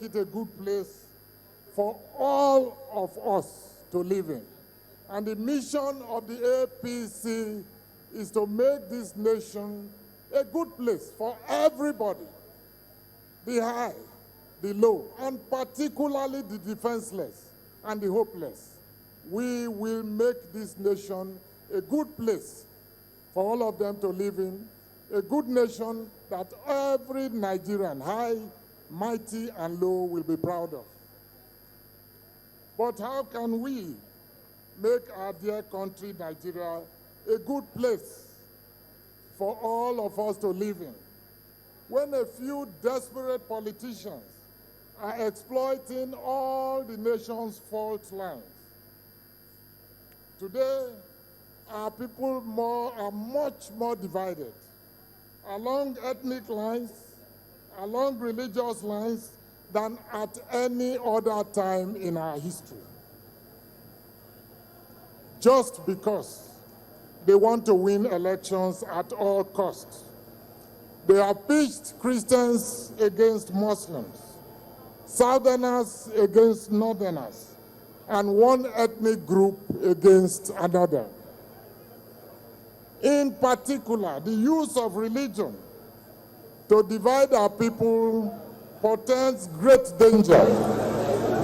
it a good place for all of us to live in. And the mission of the APC is to make this nation a good place for everybody, the high, the low, and particularly the defenseless and the hopeless. We will make this nation a good place for all of them to live in, a good nation that every Nigerian, high, mighty, and low, will be proud of. But how can we make our dear country, Nigeria, a good place for all of us to live in, when a few desperate politicians are exploiting all the nation's fault lines? Today, our people are much more divided along ethnic lines, along religious lines, than at any other time in our history. Just because they want to win elections at all costs. They have pitched Christians against Muslims, Southerners against Northerners, and one ethnic group against another. In particular, the use of religion to divide our people portends great danger.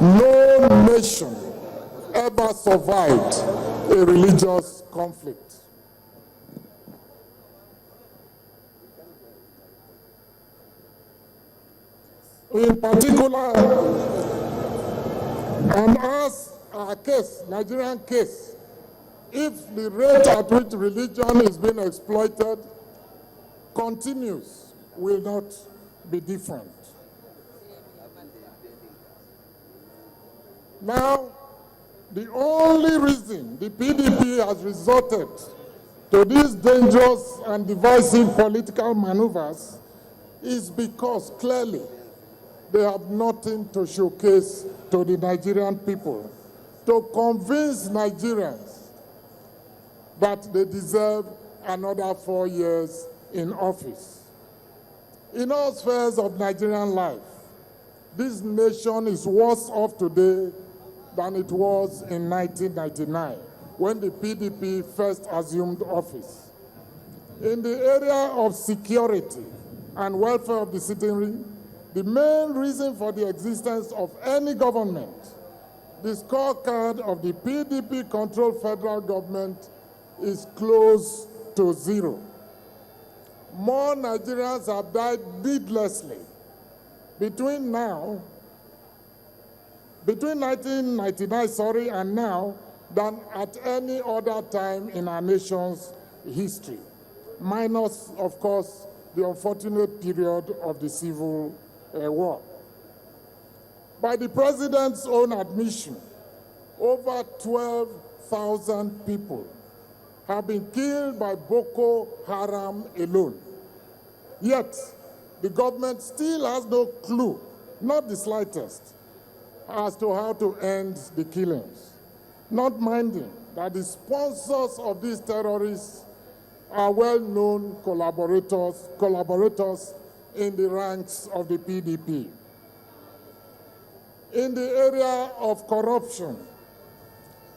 No nation ever survived a religious conflict. In particular, and as our case, Nigerian case, if the rate at which religion is being exploited continues, will not be different. Now, the only reason the PDP has resorted to these dangerous and divisive political maneuvers is because clearly they have nothing to showcase to the Nigerian people to convince Nigerians that they deserve another 4 years in office. In all spheres of Nigerian life, this nation is worse off today than it was in 1999, when the PDP first assumed office. In the area of security and welfare of the citizenry, the main reason for the existence of any government, the scorecard of the PDP-controlled federal government is close to zero. More Nigerians have died needlessly between 1999, and now than at any other time in our nation's history, minus, of course, the unfortunate period of the Civil War. By the president's own admission, over 12,000 people have been killed by Boko Haram alone. Yet, the government still has no clue, not the slightest, as to how to end the killings, not minding that the sponsors of these terrorists are well-known collaborators in the ranks of the PDP. In the area of corruption,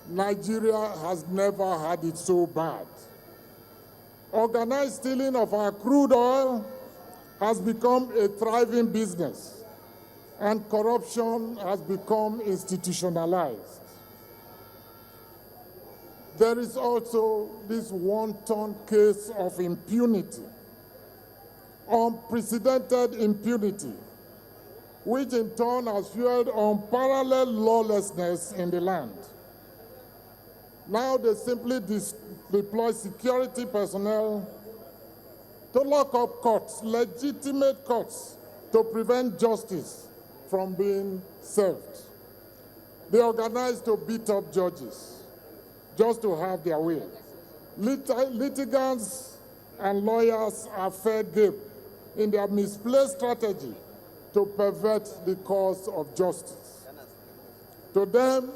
Nigeria has never had it so bad. Organized stealing of our crude oil has become a thriving business, and corruption has become institutionalized. There is also this wanton case of impunity, unprecedented impunity, which in turn has fueled unparalleled lawlessness in the land. Now they simply deploy security personnel to lock up courts, legitimate courts, to prevent justice from being served. They organize to beat up judges just to have their way. Litigants and lawyers are fair game in their misplaced strategy to pervert the cause of justice. To them,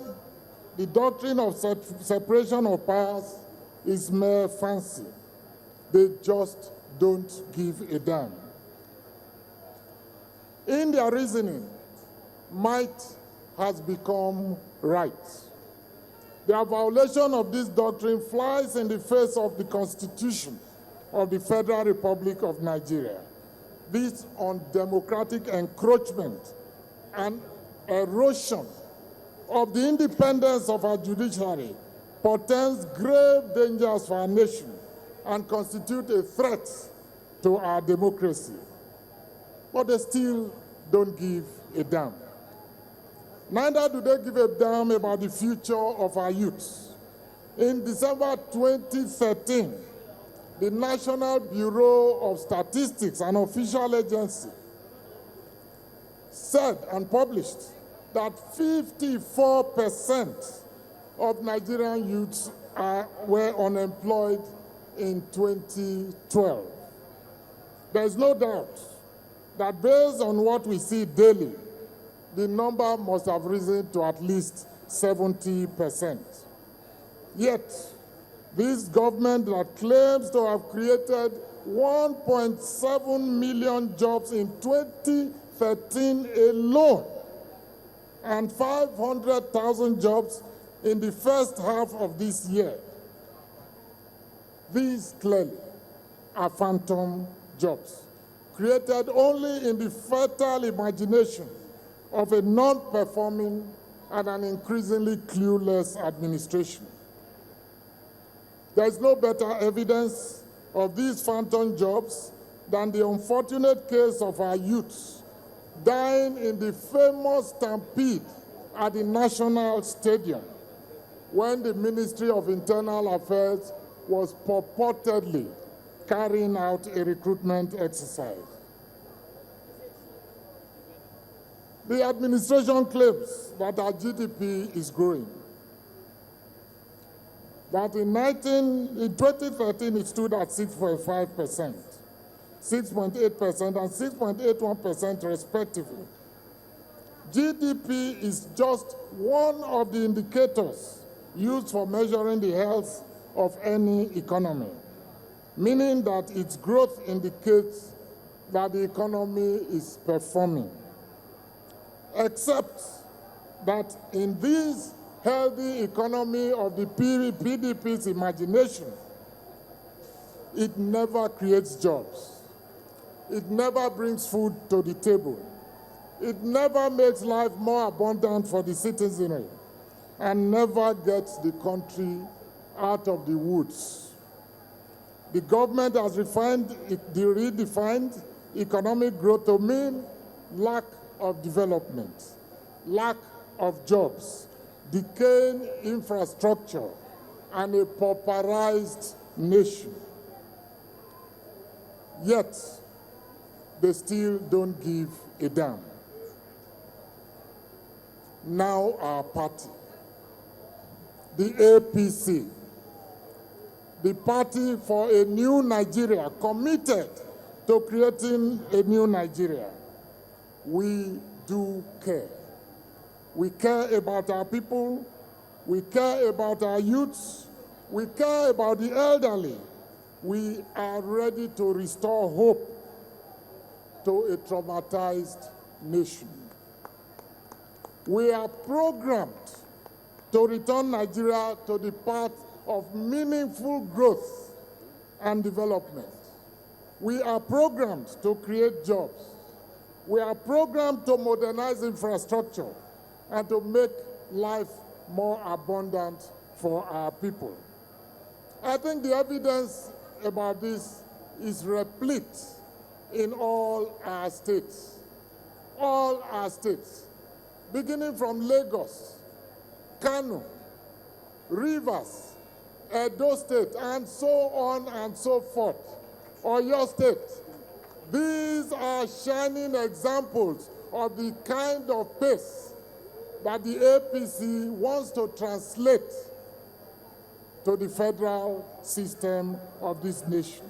the doctrine of separation of powers is mere fancy. They just don't give a damn. In their reasoning, might has become right. The violation of this doctrine flies in the face of the Constitution of the Federal Republic of Nigeria. This undemocratic encroachment and erosion of the independence of our judiciary portends grave dangers for our nation and constitute a threat to our democracy. But they still don't give a damn. Neither do they give a damn about the future of our youths. In December 2013, the National Bureau of Statistics, an official agency, said and published that 54% of Nigerian youths were unemployed in 2012. There is no doubt that based on what we see daily, the number must have risen to at least 70%. Yet, this government that claims to have created 1.7 million jobs in 2013 alone and 500,000 jobs in the first half of this year. These clearly are phantom jobs, created only in the fertile imagination of a non-performing and an increasingly clueless administration. There is no better evidence of these phantom jobs than the unfortunate case of our youths dying in the famous stampede at the National Stadium when the Ministry of Internal Affairs was purportedly carrying out a recruitment exercise. The administration claims that our GDP is growing. That in 2013 it stood at 6.5%, 6.8% and 6.81% respectively. GDP is just one of the indicators used for measuring the health of any economy, meaning that its growth indicates that the economy is performing. Except that in this healthy economy of the PDP's imagination, it never creates jobs. It never brings food to the table. It never makes life more abundant for the citizenry and never gets the country out of the woods. The government has redefined economic growth to mean lack of development, lack of jobs, decaying infrastructure, and a pauperized nation. Yet, they still don't give a damn. Now our party, the APC, the Party for a New Nigeria, committed to creating a new Nigeria. We do care. We care about our people. We care about our youths. We care about the elderly. We are ready to restore hope to a traumatized nation. We are programmed to return Nigeria to the path of meaningful growth and development. We are programmed to create jobs. We are programmed to modernize infrastructure and to make life more abundant for our people. I think the evidence about this is replete in all our states. All our states, beginning from Lagos, Kano, Rivers, Edo State, and so on and so forth, Oyo State. These are shining examples of the kind of pace that the APC wants to translate to the federal system of this nation.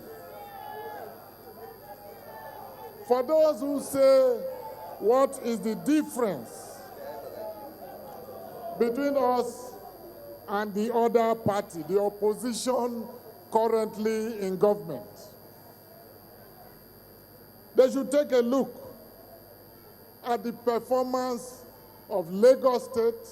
For those who say, what is the difference between us and the other party, the opposition currently in government? They should take a look at the performance of Lagos State